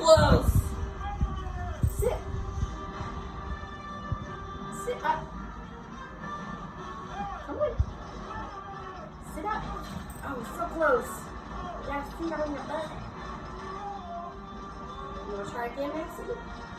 close. Sit. Sit up. Come on. Sit up. Oh, so close. You got your feet on your butt. You want to try again, Maxie?